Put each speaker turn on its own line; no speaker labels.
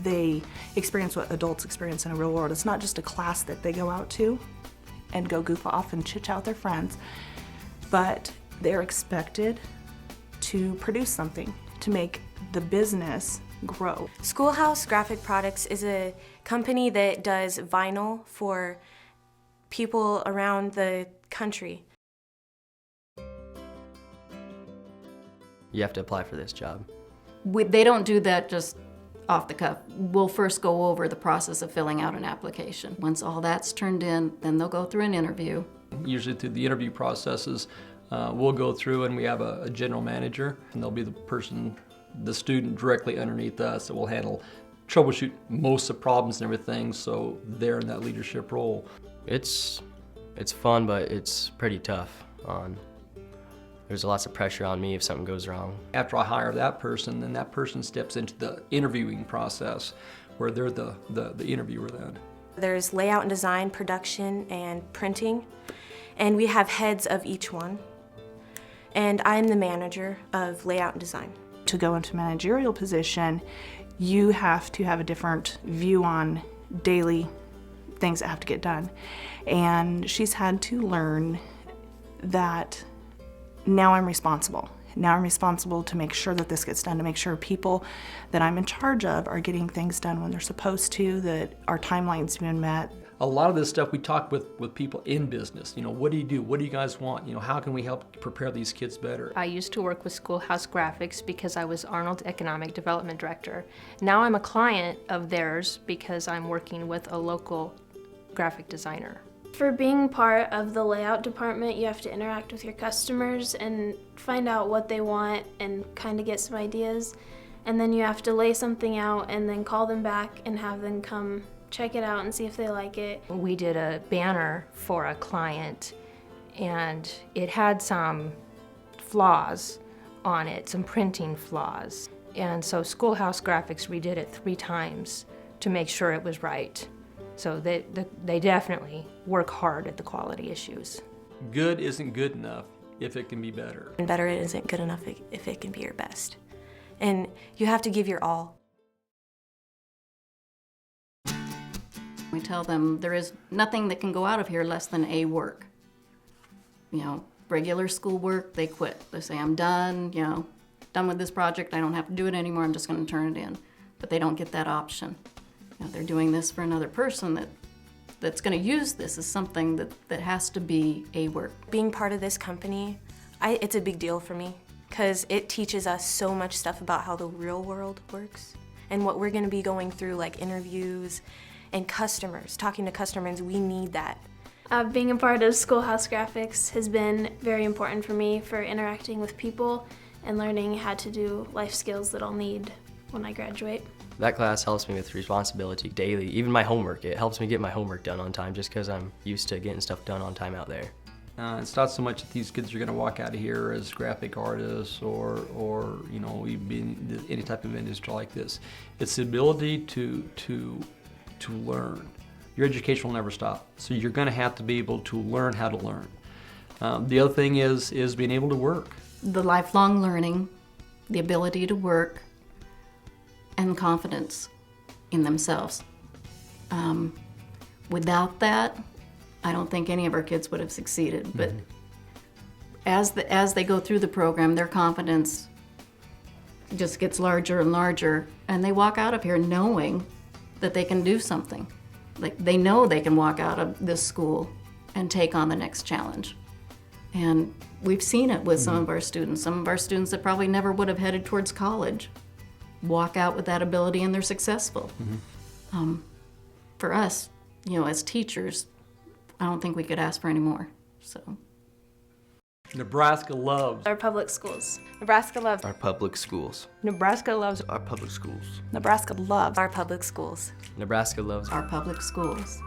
they experience what adults experience in a real world. It's not just a class that they go out to and go goof off and chit-chat with their friends, but they're expected to produce something to make the business grow.
Schoolhouse Graphic Products is a company that does vinyl for people around the country.
You have to apply for this job.
They don't do that just off the cuff. We'll first go over the process of filling out an application. Once all that's turned in, then they'll go through an interview.
Usually through the interview processes, we'll go through and we have a general manager, and they'll be the person, the student directly underneath us that will handle, troubleshoot most of the problems and everything, so they're in that leadership role.
It's fun, but it's pretty tough. There's lots of pressure on me if something goes wrong.
After I hire that person, then that person steps into the interviewing process where they're the interviewer then.
There's layout and design, production, and printing, and we have heads of each one. And I'm the manager of layout and design.
To go into a managerial position, you have to have a different view on daily things that have to get done. And she's had to learn that now I'm responsible. Now I'm responsible to make sure that this gets done, to make sure people that I'm in charge of are getting things done when they're supposed to, that our timelines being met.
A lot of this stuff we talk with people in business. You know, what do you do? What do you guys want? You know, how can we help prepare these kids better?
I used to work with Schoolhouse Graphics because I was Arnold's Economic Development Director. Now I'm a client of theirs because I'm working with a local graphic designer.
For being part of the layout department, you have to interact with your customers and find out what they want and kind of get some ideas. And then you have to lay something out and then call them back and have them come check it out and see if they like it.
We did a banner for a client and it had some flaws on it, some printing flaws. And so Schoolhouse Graphics redid it 3 times to make sure it was right. So they definitely work hard at the quality issues.
Good isn't good enough if it can be better.
And better isn't good enough if it can be your best. And you have to give your all.
We tell them there is nothing that can go out of here less than A, work. You know, regular school work, they quit. They say, I'm done, you know, done with this project, I don't have to do it anymore, I'm just gonna turn it in. But they don't get that option. You know, they're doing this for another person that's gonna use this as something that has to be A, work.
Being part of this company, it's a big deal for me because it teaches us so much stuff about how the real world works and what we're gonna be going through, like interviews and customers, talking to customers. We need that.
Being a part of Schoolhouse Graphics has been very important for me for interacting with people and learning how to do life skills that I'll need when I graduate.
That class helps me with responsibility daily. Even my homework, it helps me get my homework done on time just because I'm used to getting stuff done on time out there.
It's not so much that these kids are going to walk out of here as graphic artists or you know, even any type of industry like this. It's the ability to learn. Your education will never stop, so you're going to have to be able to learn how to learn. The other thing is being able to work.
The lifelong learning, the ability to work, and confidence in themselves. Without that, I don't think any of our kids would have succeeded. But as they go through the program, their confidence just gets larger and larger, and they walk out of here knowing that they can do something. Like, they know they can walk out of this school and take on the next challenge. And we've seen it with some of our students that probably never would have headed towards college walk out with that ability and they're successful. For us, you know, as teachers, I don't think we could ask for any more, so.
Nebraska loves
Our public schools.
Nebraska loves
Our public schools.
Nebraska loves
Our public schools.
Nebraska loves
our public schools.
Nebraska loves
Our public schools.